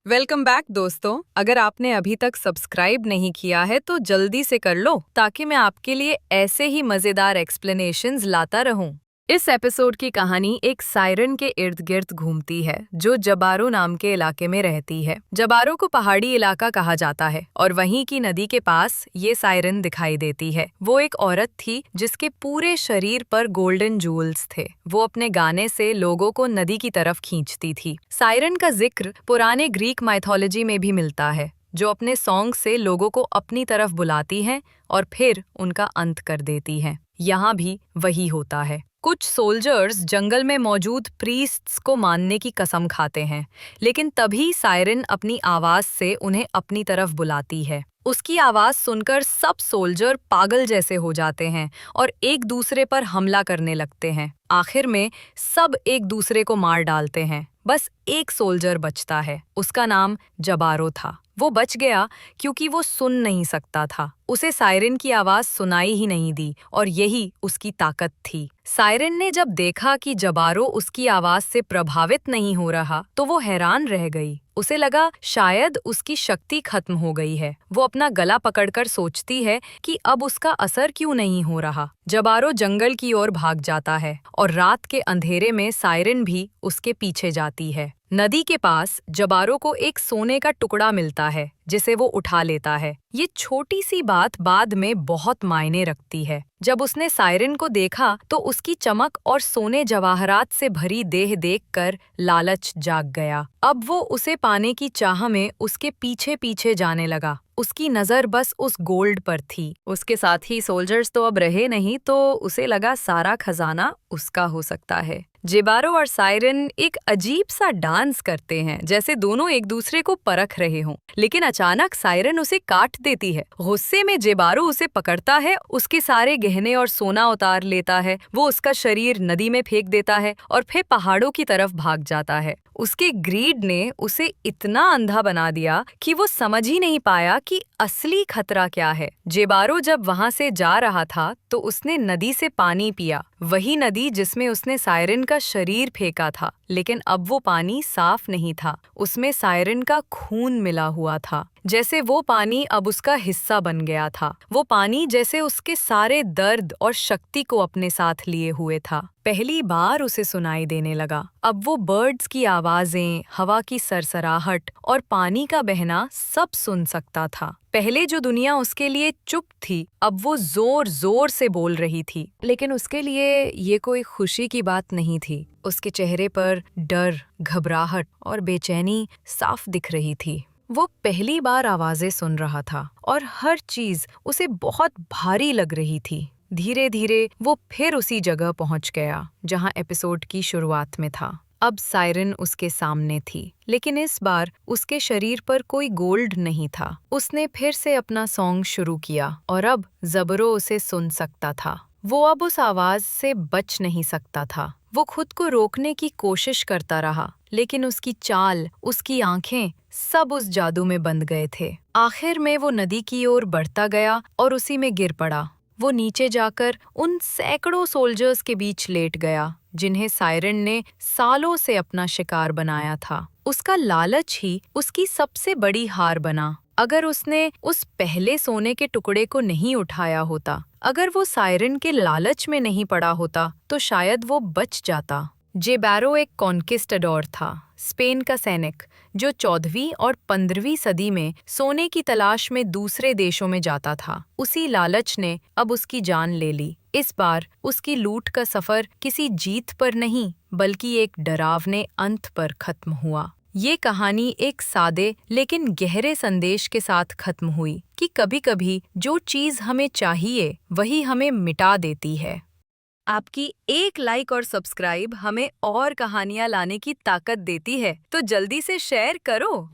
Welcome back दोस्तों। अगर आपने अभी तक सब्सक्राइब नहीं किया है तो जल्दी से कर लो ताकि मैं आपके लिए ऐसे ही मजेदार एक्सप्लेनेशंस लाता रहूं। इस एपिसोड की कहानी एक सायरन के इर्द गिर्द घूमती है जो जबारो नाम के इलाके में रहती है। जबारो को पहाड़ी इलाका कहा जाता है और वहीं की नदी के पास ये सायरन दिखाई देती है। वो एक औरत थी जिसके पूरे शरीर पर गोल्डन जूल्स थे। वो अपने गाने से लोगों को नदी की तरफ खींचती थी। सायरन का जिक्र पुराने ग्रीक माइथोलॉजी में भी मिलता है, जो अपने सॉन्ग से लोगों को अपनी तरफ बुलाती हैं और फिर उनका अंत कर देती हैं। यहाँ भी वही होता है। कुछ सोल्जर्स जंगल में मौजूद प्रीस्ट्स को मानने की कसम खाते हैं, लेकिन तभी सायरन अपनी आवाज से उन्हें अपनी तरफ बुलाती है। उसकी आवाज सुनकर सब सोल्जर पागल जैसे हो जाते हैं और एक दूसरे पर हमला करने लगते हैं। आखिर में सब एक दूसरे को मार डालते हैं। बस एक सोल्जर बचता है। उसका नाम जबारो था। वो बच गया क्योंकि वो सुन नहीं सकता था। उसे सायरन की आवाज सुनाई ही नहीं दी और यही उसकी ताकत थी। सायरन ने जब देखा कि जबारो उसकी आवाज से प्रभावित नहीं हो रहा तो वो हैरान रह गई। उसे लगा शायद उसकी शक्ति खत्म हो गई है। वो अपना गला पकड़कर सोचती है कि अब उसका असर क्यों नहीं हो रहा। जबारो जंगल की ओर भाग जाता है और रात के अंधेरे में सायरन भी उसके पीछे जाती है। नदी के पास जबारो को एक सोने का टुकड़ा मिलता है जिसे वो उठा लेता है। ये छोटी सी बात बाद में बहुत मायने रखती है। जब उसने सायरन को देखा तो उसकी चमक और सोने जवाहरात से भरी देह देखकर लालच जाग गया। अब वो उसे पाने की चाह में उसके पीछे पीछे जाने लगा। उसकी नजर बस उस गोल्ड पर थी। उसके साथ ही सोल्जर्स तो अब रहे नहीं, तो उसे लगा सारा खजाना उसका हो सकता है। जेबारो और सायरन एक अजीब सा डांस करते हैं, जैसे दोनों एक दूसरे को परख रहे हों। लेकिन अचानक सायरन उसे काट देती है। गुस्से में जेबारो उसे पकड़ता है, उसके सारे गहने और सोना उतार लेता है। वो उसका शरीर नदी में फेंक देता है और फिर पहाड़ों की तरफ भाग जाता है। उसके ग्रीड ने उसे इतना अंधा बना दिया कि वो समझ ही नहीं पाया कि असली खतरा क्या है। जेबारो जब वहां से जा रहा था तो उसने नदी से पानी पिया, वही नदी जिसमें उसने सायरन का शरीर फेंका था। लेकिन अब वो पानी साफ नहीं था, उसमें सायरन का खून मिला हुआ था। जैसे वो पानी अब उसका हिस्सा बन गया था। वो पानी जैसे उसके सारे दर्द और शक्ति को अपने साथ लिए हुए था। पहली बार उसे सुनाई देने लगा। अब वो बर्ड्स की आवाजें, हवा की सरसराहट और पानी का बहना सब सुन सकता था। पहले जो दुनिया उसके लिए चुप थी, अब वो जोर जोर से बोल रही थी। लेकिन उसके लिए ये कोई खुशी की बात नहीं थी। उसके चेहरे पर डर, घबराहट और बेचैनी साफ दिख रही थी। वो पहली बार आवाजें सुन रहा था और हर चीज उसे बहुत भारी लग रही थी। धीरे धीरे वो फिर उसी जगह पहुंच गया जहां एपिसोड की शुरुआत में था। अब सायरन उसके सामने थी, लेकिन इस बार उसके शरीर पर कोई गोल्ड नहीं था। उसने फिर से अपना सॉन्ग शुरू किया और अब जबरो उसे सुन सकता था। वो अब उस आवाज से बच नहीं सकता था। वो खुद को रोकने की कोशिश करता रहा, लेकिन उसकी चाल, उसकी आंखें सब उस जादू में बंध गए थे। आखिर में वो नदी की ओर बढ़ता गया और उसी में गिर पड़ा। वो नीचे जाकर उन सैकड़ों सोल्जर्स के बीच लेट गया जिन्हें सायरन ने सालों से अपना शिकार बनाया था। उसका लालच ही उसकी सबसे बड़ी हार बना। अगर उसने उस पहले सोने के टुकड़े को नहीं उठाया होता, अगर वो सायरन के लालच में नहीं पड़ा होता, तो शायद वो बच जाता। जेबारो एक कॉन्किस्टाडोर था, स्पेन का सैनिक, जो 14वीं और 15वीं सदी में सोने की तलाश में दूसरे देशों में जाता था। उसी लालच ने अब उसकी जान ले ली। इस बार उसकी लूट का सफर किसी जीत पर नहीं, बल्कि एक डरावने अंत पर खत्म हुआ। ये कहानी एक सादे लेकिन गहरे संदेश के साथ खत्म हुई कि कभी-कभी जो चीज हमें चाहिए वही हमें मिटा देती है। आपकी एक लाइक और सब्सक्राइब हमें और कहानियां लाने की ताकत देती है, तो जल्दी से शेयर करो।